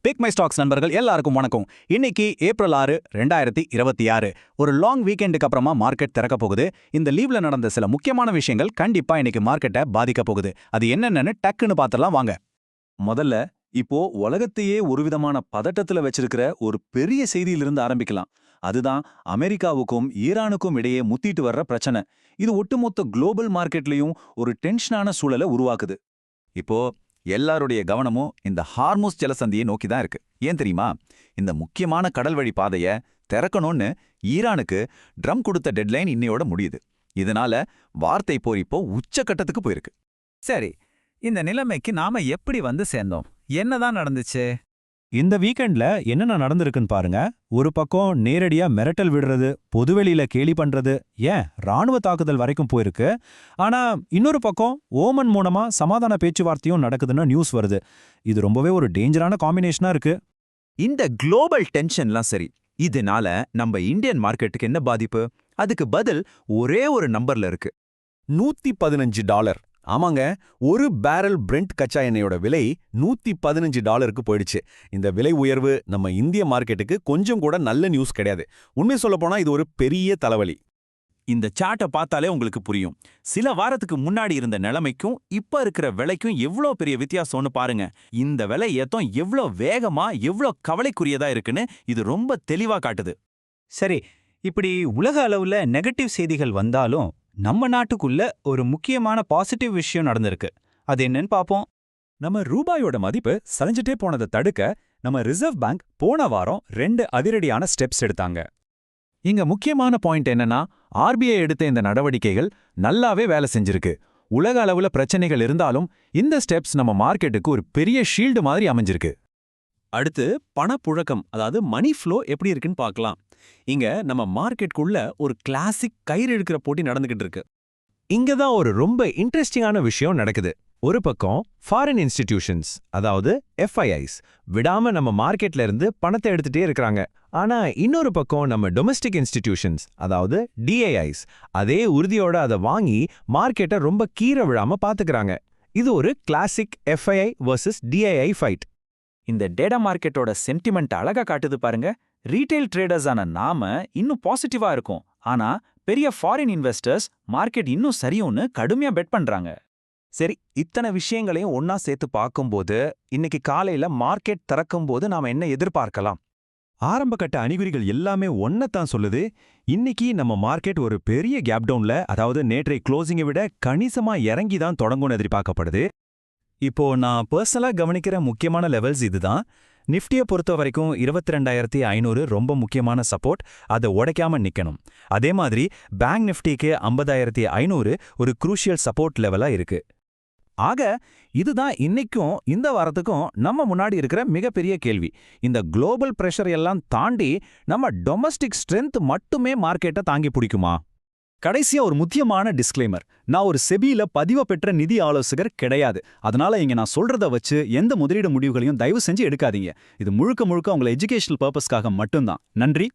Big my stocks நண்பர்கள் எல்லாருக்கும் வணக்கம். இன்னைக்கு ஏப்ரல் 6, 2026 ஒரு லாங் வீக்கெண்டுக்கு அப்புறமா மார்க்கெட் திறக்க போகுது. இந்த லீவ்ல நடந்த சில முக்கியமான விஷயங்கள் கண்டிப்பா இன்னைக்கு மார்க்கெட்டை பாதிக்க போகுது. அது என்னென்னு டக்குன்னு பார்த்துடலாம் வாங்க. முதல்ல இப்போ உலகத்தையே ஒரு விதமான பதட்டத்துல வச்சிருக்கிற ஒரு பெரிய செய்தியிலிருந்து ஆரம்பிக்கலாம். அதுதான் அமெரிக்காவுக்கும் ஈரானுக்கும் இடையே முத்திட்டு வர்ற பிரச்சனை. இது ஒட்டுமொத்த குளோபல் மார்க்கெட்லயும் ஒரு டென்ஷனான சூழலை உருவாக்குது. இப்போ எல்லாருடைய கவனமும் இந்த ஹார்முஸ் ஜலசந்தியை நோக்கி தான் இருக்கு. ஏன் தெரியுமா? இந்த முக்கியமான கடல் வழி பாதையை திறக்கணும்னு ஈரானுக்கு ட்ரம் கொடுத்த டெட்லைன் இன்னையோட முடியுது. இதனால வார்த்தை போர் இப்போ உச்சக்கட்டத்துக்கு போயிருக்கு. சரி, இந்த நிலைமைக்கு நாம எப்படி வந்து சேர்ந்தோம்? என்னதான் நடந்துச்சு? இந்த வீக்கெண்ட்ல என்னென்ன நடந்திருக்குன்னு பாருங்க. ஒரு பக்கம் நேரடியா மிரட்டல் விடுறது, பொதுவெளியில கேலி பண்றது, ஏன் ராணுவ தாக்குதல் வரைக்கும் போயிருக்கு. ஆனா இன்னொரு பக்கம் ஓமன் மூலமா சமாதான பேச்சுவார்த்தையும் நடக்குதுன்னு நியூஸ் வருது. இது ரொம்பவே ஒரு டேஞ்சரான காம்பினேஷனா இருக்கு. இந்த குளோபல் டென்ஷன்லாம் சரி, இதனால நம்ம இந்தியன் மார்க்கெட்டுக்கு என்ன பாதிப்பு? அதுக்கு பதில் ஒரே ஒரு நம்பர்ல இருக்கு. $115. ஆமாங்க, ஒரு பேரல் பிரெண்ட் கச்சா எண்ணெயோட விலை $115 போயிடுச்சு. இந்த விலை உயர்வு நம்ம இந்திய மார்க்கெட்டுக்கு கொஞ்சம் கூட நல்ல நியூஸ் கிடையாது. உண்மை சொல்லப்போனா இது ஒரு பெரிய தலைவலி. இந்த சார்ட்டை பார்த்தாலே உங்களுக்கு புரியும். சில வாரத்துக்கு முன்னாடி இருந்த நிலைமைக்கும் இப்ப இருக்கிற விலைக்கும் எவ்வளோ பெரிய வித்தியாசம்னு பாருங்க. இந்த விலை ஏத்தம் எவ்வளோ வேகமா, எவ்வளோ கவலைக்குரியதா இருக்குன்னு இது ரொம்ப தெளிவா காட்டுது. சரி, இப்படி உலக அளவுல நெகட்டிவ் செய்திகள் வந்தாலும் நம்ம நாட்டுக்குள்ள ஒரு முக்கியமான பாசிட்டிவ் விஷயம் நடந்திருக்கு. அது என்னன்னு பாப்போம். நம்ம ரூபாயோட மதிப்பு சரிஞ்சிட்டே போனதை தடுக்க நம்ம ரிசர்வ் பேங்க் போன வாரம் 2 அதிரடியான ஸ்டெப்ஸ் எடுத்தாங்க. இங்க முக்கியமான பாயிண்ட் என்னன்னா, ஆர்பிஐ எடுத்த இந்த நடவடிக்கைகள் நல்லாவே வேலை செஞ்சிருக்கு. உலக அளவுல பிரச்சனைகள் இருந்தாலும் இந்த ஸ்டெப்ஸ் நம்ம மார்க்கெட்டுக்கு ஒரு பெரிய ஷீல்டு மாதிரி அமைஞ்சிருக்கு. அடுத்து பணப்புழக்கம், அதாவது மணி ஃப்ளோ எப்படி இருக்குன்னு பார்க்கலாம். இங்க நம்ம மார்க்கெட்டுக்குள்ள ஒரு கிளாசிக் கயிறு இழுக்கிற போட்டி நடந்துகிட்டு இருக்கு. இங்க தான் ஒரு ரொம்ப இன்ட்ரெஸ்டிங்கான விஷயம் நடக்குது. ஒரு பக்கம் ஃபாரின் இன்ஸ்டிடியூஷன்ஸ், அதாவது எஃப்ஐஐஸ், விடாம நம்ம மார்க்கெட்ல இருந்து பணத்தை எடுத்துட்டே இருக்காங்க. ஆனா இன்னொரு பக்கம் நம்ம டொமஸ்டிக் இன்ஸ்டிடியூஷன்ஸ், அதாவது டிஐஐஸ், அதே உறுதியோட அதை வாங்கி மார்க்கெட்டை ரொம்ப கீழே விழாம பாத்துக்கிறாங்க. இது ஒரு classic FII versus DII fight. இந்த டேட்டா மார்க்கெட்டோட சென்டிமெண்ட் அழகா காட்டுது பாருங்க. ரீட்டைல் ட்ரேடர்ஸான நாம இன்னும் பாசிட்டிவா இருக்கும். ஆனா பெரிய ஃபாரின் இன்வெஸ்டர்ஸ் மார்க்கெட் இன்னும் சரியும்னு கடுமையா பெட் பண்றாங்க. சரி, இத்தனை விஷயங்களையும் ஒன்னா சேர்த்து பார்க்கும்போது இன்னைக்கு காலையில மார்க்கெட் திறக்கும்போது நாம என்ன எதிர்பார்க்கலாம்? ஆரம்பகட்ட அறிகுறிகள் எல்லாமே ஒன்னத்தான் சொல்லுது. இன்னைக்கு நம்ம மார்க்கெட் ஒரு பெரிய கேப் டவுன்ல, அதாவது நேற்றை க்ளோசிங்கை விட கணிசமா இறங்கி தான் தொடங்கும்னு எதிர்பார்க்கப்படுது. இப்போ நான் பர்சனலா கவனிக்கிற முக்கியமான லெவல்ஸ் இதுதான். நிஃப்டியை பொறுத்த வரைக்கும் 22,500 ரொம்ப முக்கியமான சப்போர்ட், அதை உடைக்காம நிக்கணும். அதே மாதிரி பேங்க் நிஃப்டிக்கு 50,500 ஒரு குரூஷியல் சப்போர்ட் லெவலா இருக்கு. ஆக இதுதான் இன்னைக்கும் இந்த வாரத்துக்கும் நம்ம முன்னாடி இருக்கிற மிகப்பெரிய கேள்வி. இந்த குளோபல் பிரஷர் எல்லாம் தாண்டி நம்ம டொமஸ்டிக் ஸ்ட்ரென்த் மட்டுமே மார்க்கெட்டை தாங்கி பிடிக்குமா? கடைசியா ஒரு முக்கியமான டிஸ்க்ளைமர். நான் ஒரு செபியில பதிவு பெற்ற நிதி ஆலோசகர் கிடையாது. அதனால இங்க நான் சொல்றத வச்சு எந்த முதலீடு முடிவுகளையும் தயவு செஞ்சு எடுக்காதீங்க. இது முழுக்க முழுக்க உங்களை எஜுகேஷனல் பர்பஸ்க்காக மட்டும்தான். நன்றி.